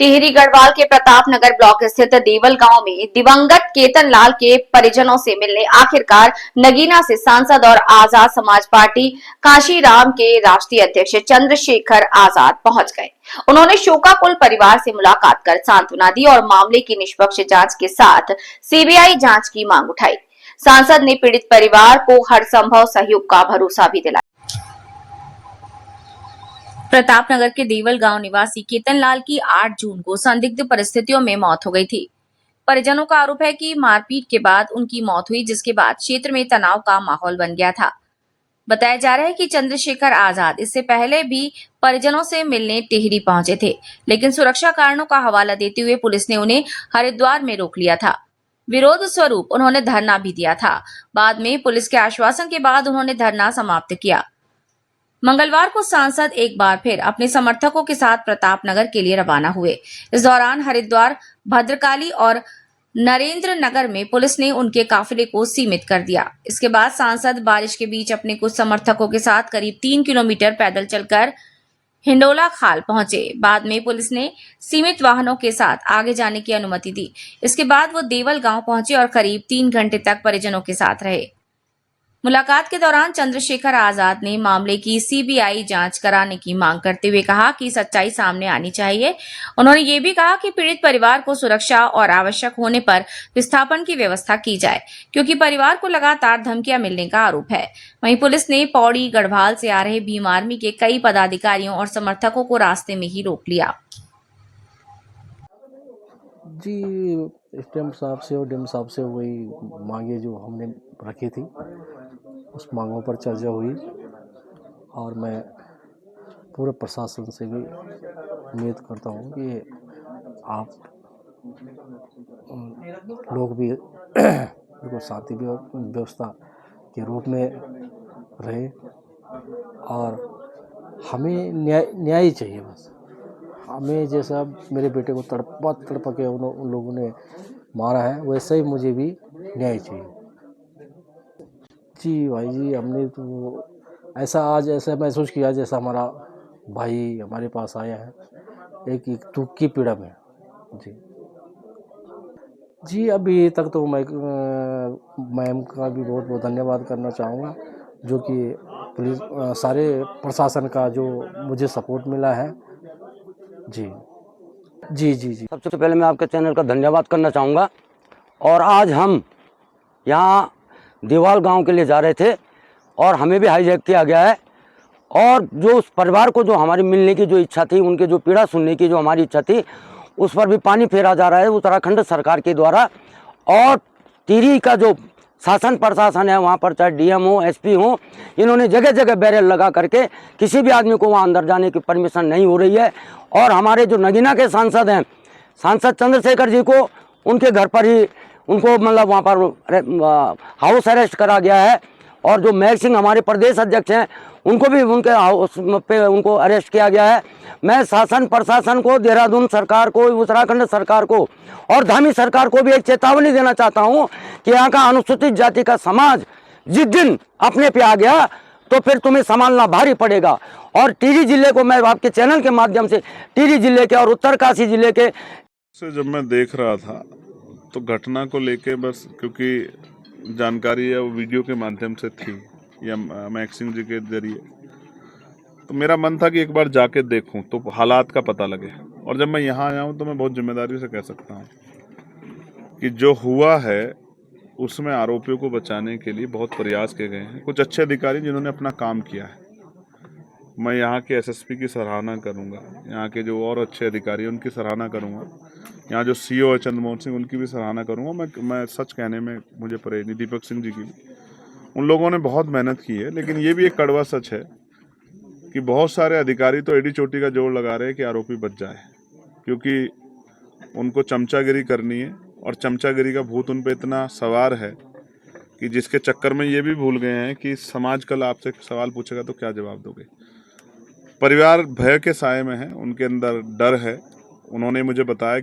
टिहरी गढ़वाल के प्रताप नगर ब्लॉक स्थित देवल गांव में दिवंगत केतन लाल के परिजनों से मिलने आखिरकार नगीना से सांसद और आजाद समाज पार्टी काशीराम के राष्ट्रीय अध्यक्ष चंद्रशेखर आजाद पहुंच गए। उन्होंने शोकाकुल परिवार से मुलाकात कर सांत्वना दी और मामले की निष्पक्ष जांच के साथ सीबीआई जांच की मांग उठाई। सांसद ने पीड़ित परिवार को हर संभव सहयोग का भरोसा भी दिलाया। प्रतापनगर के देवल गांव निवासी केतन लाल की 8 जून को संदिग्ध परिस्थितियों में मौत हो गई थी। परिजनों का आरोप है कि मारपीट के बाद उनकी मौत हुई, जिसके बाद क्षेत्र में तनाव का माहौल बन गया था। बताया जा रहा है कि चंद्रशेखर आजाद इससे पहले भी परिजनों से मिलने टिहरी पहुंचे थे, लेकिन सुरक्षा कारणों का हवाला देते हुए पुलिस ने उन्हें हरिद्वार में रोक लिया था। विरोध स्वरूप उन्होंने धरना भी दिया था। बाद में पुलिस के आश्वासन के बाद उन्होंने धरना समाप्त किया। मंगलवार को सांसद एक बार फिर अपने समर्थकों के साथ प्रतापनगर के लिए रवाना हुए। इस दौरान हरिद्वार, भद्रकाली और नरेंद्र नगर में पुलिस ने उनके काफिले को सीमित कर दिया। इसके बाद सांसद बारिश के बीच अपने कुछ समर्थकों के साथ करीब 3 किलोमीटर पैदल चलकर हिंडोला खाल पहुंचे। बाद में पुलिस ने सीमित वाहनों के साथ आगे जाने की अनुमति दी। इसके बाद वो देवल गांव पहुंचे और करीब 3 घंटे तक परिजनों के साथ रहे। मुलाकात के दौरान चंद्रशेखर आजाद ने मामले की सीबीआई जांच कराने की मांग करते हुए कहा कि सच्चाई सामने आनी चाहिए। उन्होंने ये भी कहा कि पीड़ित परिवार को सुरक्षा और आवश्यक होने पर विस्थापन की व्यवस्था की जाए, क्योंकि परिवार को लगातार धमकियां मिलने का आरोप है। वहीं पुलिस ने पौड़ी, गढ़वाल से आ रहे भीम आर्मी के कई पदाधिकारियों और समर्थकों को रास्ते में ही रोक लिया। जी, एसडीएम साहब से और डीएम साहब से वही मांगे जो हमने रखी थी, उस मांगों पर चर्चा हुई और मैं पूरे प्रशासन से भी उम्मीद करता हूँ कि आप लोग भी बिल्कुल शांति व्यवस्था के रूप में रहे और हमें न्याय चाहिए। बस हमें जैसा मेरे बेटे को तड़प के उन लोगों ने मारा है, वैसे ही मुझे भी न्याय चाहिए। जी भाई जी, हमने तो आज ऐसा महसूस किया जैसा हमारा भाई हमारे पास आया है एक दुख की पीड़ा में। जी अभी तक तो मैं मैम का भी बहुत बहुत धन्यवाद करना चाहूँगा, जो कि पुलिस सारे प्रशासन का जो मुझे सपोर्ट मिला है। जी जी जी जी सबसे पहले मैं आपके चैनल का धन्यवाद करना चाहूँगा। और आज हम यहाँ देवाल गांव के लिए जा रहे थे और हमें भी हाईजैक किया गया है। और जो उस परिवार को जो हमारी मिलने की जो इच्छा थी, उनके जो पीड़ा सुनने की जो हमारी इच्छा थी, उस पर भी पानी फेरा जा रहा है उत्तराखंड सरकार के द्वारा। और टिहरी का जो शासन प्रशासन है, वहाँ पर चाहे डीएम हो, एसपी हो, इन्होंने जगह जगह बैरियर लगा करके किसी भी आदमी को वहाँ अंदर जाने की परमिशन नहीं हो रही है। और हमारे जो नगीना के सांसद हैं, सांसद चंद्रशेखर जी को उनके घर पर ही उनको मतलब वहाँ पर हाउस अरेस्ट करा गया है। और जो महक सिंह हमारे प्रदेश अध्यक्ष हैं, उनको भी उनके हाउस पे उनको अरेस्ट किया गया है। मैं शासन प्रशासन को, देहरादून सरकार को, उत्तराखंड सरकार को और धामी सरकार को भी एक चेतावनी देना चाहता हूं कि यहाँ का अनुसूचित जाति का समाज जिस दिन अपने पे आ गया तो फिर तुम्हें संभालना भारी पड़ेगा। और टिहरी जिले को मैं आपके चैनल के माध्यम से टिहरी जिले के और उत्तरकाशी जिले के से जब मैं देख रहा था तो घटना को लेके बस क्योंकि जानकारी है वो वीडियो के माध्यम से थी या महक सिंह जी के जरिए, तो मेरा मन था कि एक बार जाके देखूं तो हालात का पता लगे। और जब मैं यहाँ आया हूँ तो मैं बहुत जिम्मेदारी से कह सकता हूँ कि जो हुआ है उसमें आरोपियों को बचाने के लिए बहुत प्रयास किए गए हैं। कुछ अच्छे अधिकारी जिन्होंने अपना काम किया है, मैं यहाँ के एसएसपी की सराहना करूँगा, यहाँ के जो और अच्छे अधिकारी हैं उनकी सराहना करूँगा, यहाँ जो सीओ है चंद्रमोहन सिंह उनकी भी सराहना करूँगा। मैं सच कहने में मुझे परेशानी दीपक सिंह जी की भी, उन लोगों ने बहुत मेहनत की है। लेकिन ये भी एक कड़वा सच है कि बहुत सारे अधिकारी तो एडी चोटी का जोर लगा रहे हैं कि आरोपी बच जाए, क्योंकि उनको चमचागिरी करनी है और चमचागिरी का भूत उन पर इतना सवार है कि जिसके चक्कर में ये भी भूल गए हैं कि समाज कल आपसे सवाल पूछेगा तो क्या जवाब दोगे। परिवार भय के साए में है, उनके अंदर डर है। उन्होंने मुझे बताया